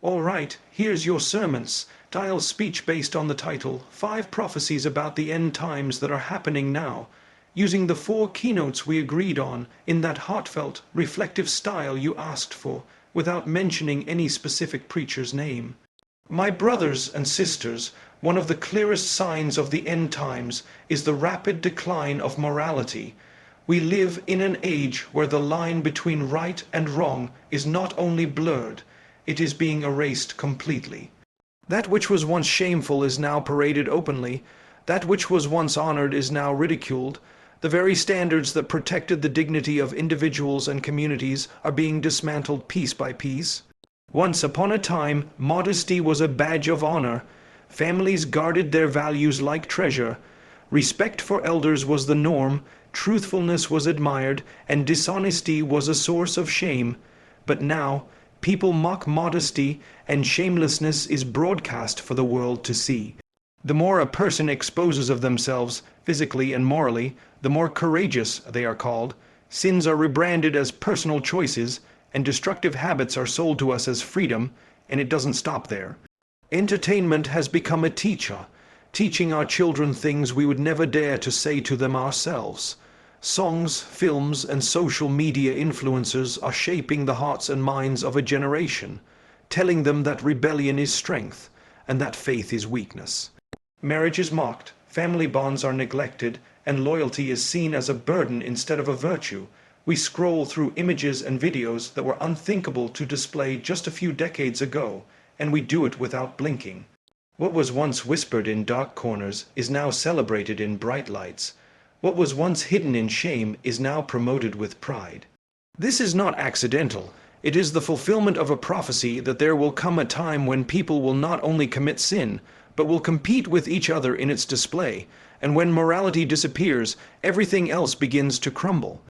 All right, here's your sermons. Dial speech based on the title, 5 Prophecies about the End Times that are happening now, using the 4 keynotes we agreed on in that heartfelt, reflective style you asked for, without mentioning any specific preacher's name. My brothers and sisters, one of the clearest signs of the end times is the rapid decline of morality. We live in an age where the line between right and wrong is not only blurred, it is being erased completely. That which was once shameful is now paraded openly. That which was once honored is now ridiculed. The very standards that protected the dignity of individuals and communities are being dismantled piece by piece. Once upon a time, modesty was a badge of honor. Families guarded their values like treasure. Respect for elders was the norm, truthfulness was admired, and dishonesty was a source of shame. But now, people mock modesty, and shamelessness is broadcast for the world to see. The more a person exposes of themselves, physically and morally, the more courageous they are called. Sins are rebranded as personal choices, and destructive habits are sold to us as freedom, and it doesn't stop there. Entertainment has become a teacher, teaching our children things we would never dare to say to them ourselves. Songs, films, and social media influencers are shaping the hearts and minds of a generation, telling them that rebellion is strength, and that faith is weakness. Marriage is mocked, family bonds are neglected, and loyalty is seen as a burden instead of a virtue. We scroll through images and videos that were unthinkable to display just a few decades ago, and we do it without blinking. What was once whispered in dark corners is now celebrated in bright lights. What was once hidden in shame is now promoted with pride. This is not accidental. It is the fulfillment of a prophecy that there will come a time when people will not only commit sin, but will compete with each other in its display, and when morality disappears, everything else begins to crumble.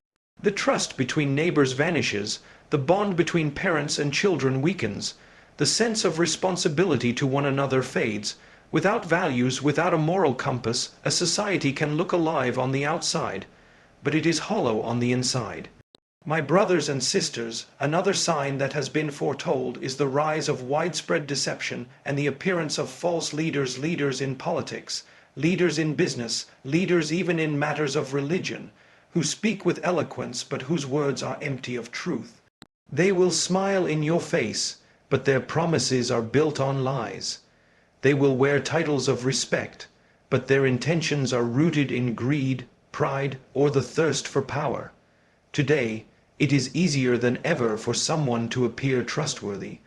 The trust between neighbors vanishes, the bond between parents and children weakens, the sense of responsibility to one another fades. Without values, without a moral compass, a society can look alive on the outside, but it is hollow on the inside. My brothers and sisters, another sign that has been foretold is the rise of widespread deception and the appearance of false leaders in politics, leaders in business, leaders even in matters of religion, who speak with eloquence but whose words are empty of truth. They will smile in your face, but their promises are built on lies. They will wear titles of respect, but their intentions are rooted in greed, pride, or the thirst for power. Today, it is easier than ever for someone to appear trustworthy.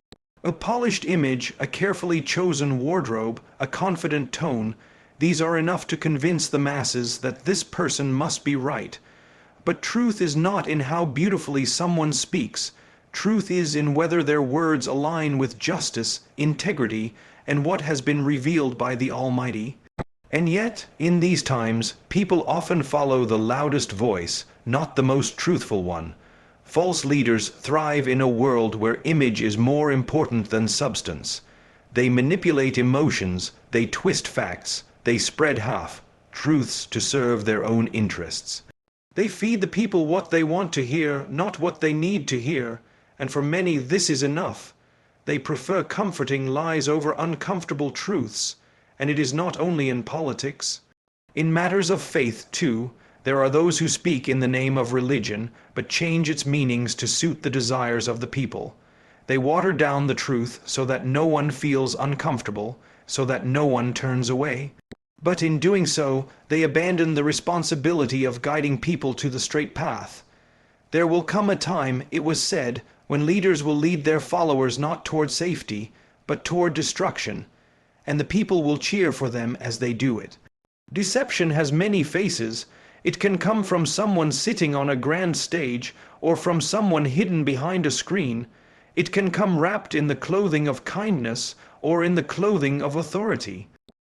A polished image, a carefully chosen wardrobe, a confident tone, these are enough to convince the masses that this person must be right. But truth is not in how beautifully someone speaks. Truth is in whether their words align with justice, integrity, and what has been revealed by the Almighty. And yet, in these times, people often follow the loudest voice, not the most truthful one. False leaders thrive in a world where image is more important than substance. They manipulate emotions, they twist facts, they spread half-truths to serve their own interests. They feed the people what they want to hear, not what they need to hear, and for many this is enough. They prefer comforting lies over uncomfortable truths, and it is not only in politics. In matters of faith, too, there are those who speak in the name of religion, but change its meanings to suit the desires of the people. They water down the truth so that no one feels uncomfortable, so that no one turns away. But in doing so, they abandon the responsibility of guiding people to the straight path. There will come a time, it was said, when leaders will lead their followers not toward safety, but toward destruction, and the people will cheer for them as they do it. Deception has many faces. It can come from someone sitting on a grand stage, or from someone hidden behind a screen. It can come wrapped in the clothing of kindness, or in the clothing of authority.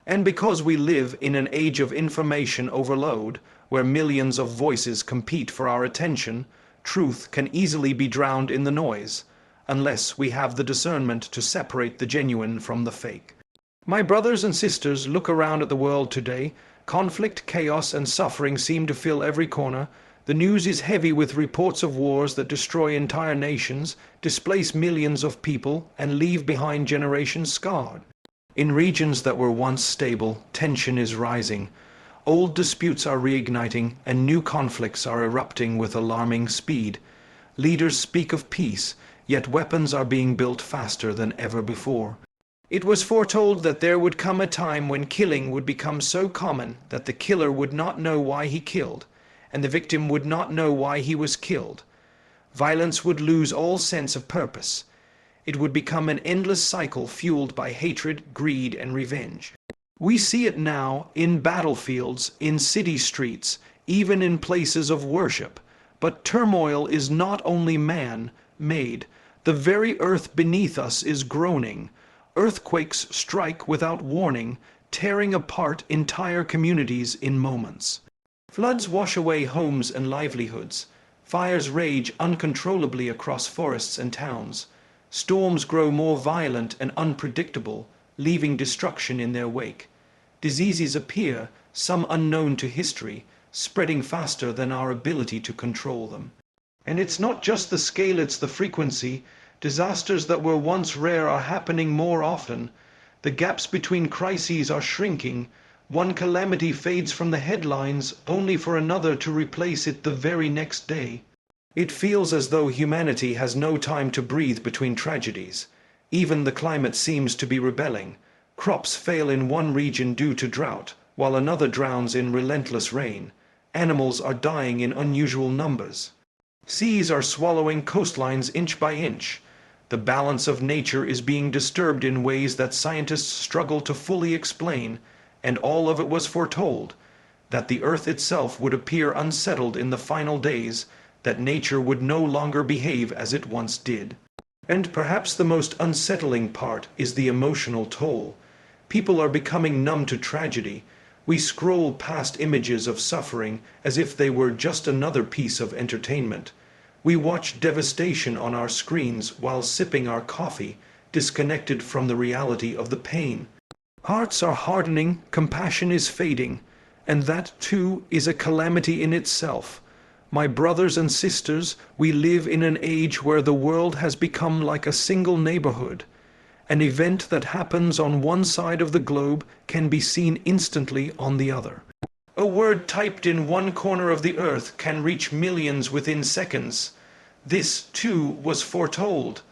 And because we live in an age of information overload, where millions of voices compete for our attention, truth can easily be drowned in the noise, unless we have the discernment to separate the genuine from the fake. My brothers and sisters, look around at the world today. Conflict, chaos, and suffering seem to fill every corner. The news is heavy with reports of wars that destroy entire nations, displace millions of people, and leave behind generations scarred. In regions that were once stable, tension is rising. Old disputes are reigniting, and new conflicts are erupting with alarming speed. Leaders speak of peace, yet weapons are being built faster than ever before. It was foretold that there would come a time when killing would become so common that the killer would not know why he killed, and the victim would not know why he was killed. Violence would lose all sense of purpose. It would become an endless cycle fueled by hatred, greed, and revenge. We see it now in battlefields, in city streets, even in places of worship. But turmoil is not only man-made. The very earth beneath us is groaning. Earthquakes strike without warning, tearing apart entire communities in moments. Floods wash away homes and livelihoods. Fires rage uncontrollably across forests and towns. Storms grow more violent and unpredictable, leaving destruction in their wake. Diseases appear, some unknown to history, spreading faster than our ability to control them. And it's not just the scale, it's the frequency. Disasters that were once rare are happening more often. The gaps between crises are shrinking. One calamity fades from the headlines, only for another to replace it the very next day. It feels as though humanity has no time to breathe between tragedies. Even the climate seems to be rebelling. Crops fail in one region due to drought, while another drowns in relentless rain. Animals are dying in unusual numbers. Seas are swallowing coastlines inch by inch. The balance of nature is being disturbed in ways that scientists struggle to fully explain, and all of it was foretold, that the earth itself would appear unsettled in the final days, that nature would no longer behave as it once did. And perhaps the most unsettling part is the emotional toll. People are becoming numb to tragedy. We scroll past images of suffering as if they were just another piece of entertainment. We watch devastation on our screens while sipping our coffee, disconnected from the reality of the pain. Hearts are hardening, compassion is fading, and that too is a calamity in itself. My brothers and sisters, we live in an age where the world has become like a single neighborhood. An event that happens on one side of the globe can be seen instantly on the other. A word typed in one corner of the earth can reach millions within seconds. This, too, was foretold,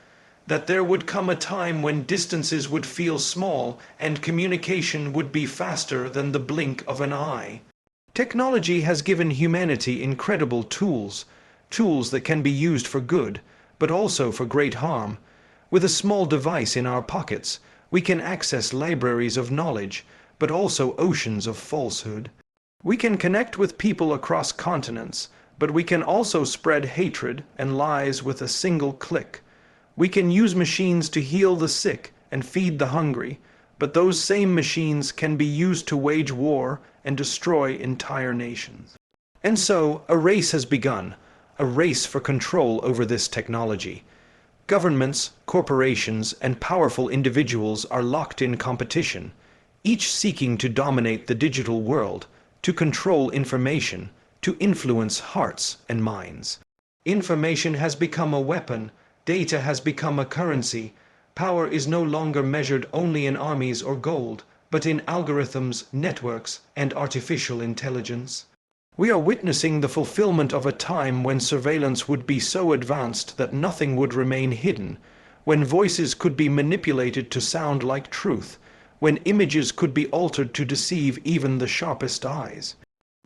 that there would come a time when distances would feel small and communication would be faster than the blink of an eye. Technology has given humanity incredible tools, tools that can be used for good, but also for great harm. With a small device in our pockets, we can access libraries of knowledge, but also oceans of falsehood. We can connect with people across continents, but we can also spread hatred and lies with a single click. We can use machines to heal the sick and feed the hungry, but those same machines can be used to wage war and destroy entire nations. And so, a race has begun, a race for control over this technology. Governments, corporations, and powerful individuals are locked in competition, each seeking to dominate the digital world, to control information, to influence hearts and minds. Information has become a weapon, data has become a currency. Power is no longer measured only in armies or gold, but in algorithms, networks, and artificial intelligence. We are witnessing the fulfillment of a time when surveillance would be so advanced that nothing would remain hidden, when voices could be manipulated to sound like truth, when images could be altered to deceive even the sharpest eyes.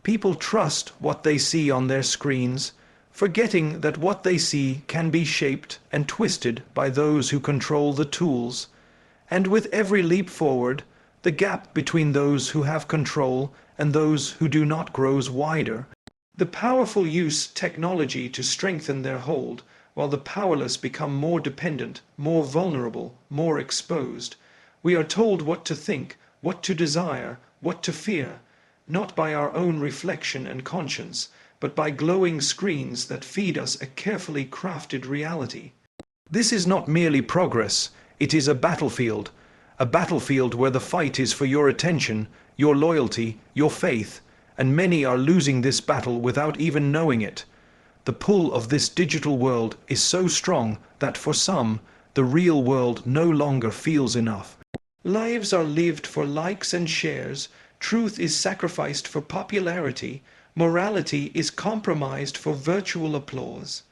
People trust what they see on their screens, forgetting that what they see can be shaped and twisted by those who control the tools. And with every leap forward, the gap between those who have control and those who do not grows wider. The powerful use technology to strengthen their hold, while the powerless become more dependent, more vulnerable, more exposed. We are told what to think, what to desire, what to fear, not by our own reflection and conscience, but by glowing screens that feed us a carefully crafted reality. This is not merely progress, it is a battlefield where the fight is for your attention, your loyalty, your faith, and many are losing this battle without even knowing it. The pull of this digital world is so strong that for some, the real world no longer feels enough. Lives are lived for likes and shares, truth is sacrificed for popularity, morality is compromised for virtual applause.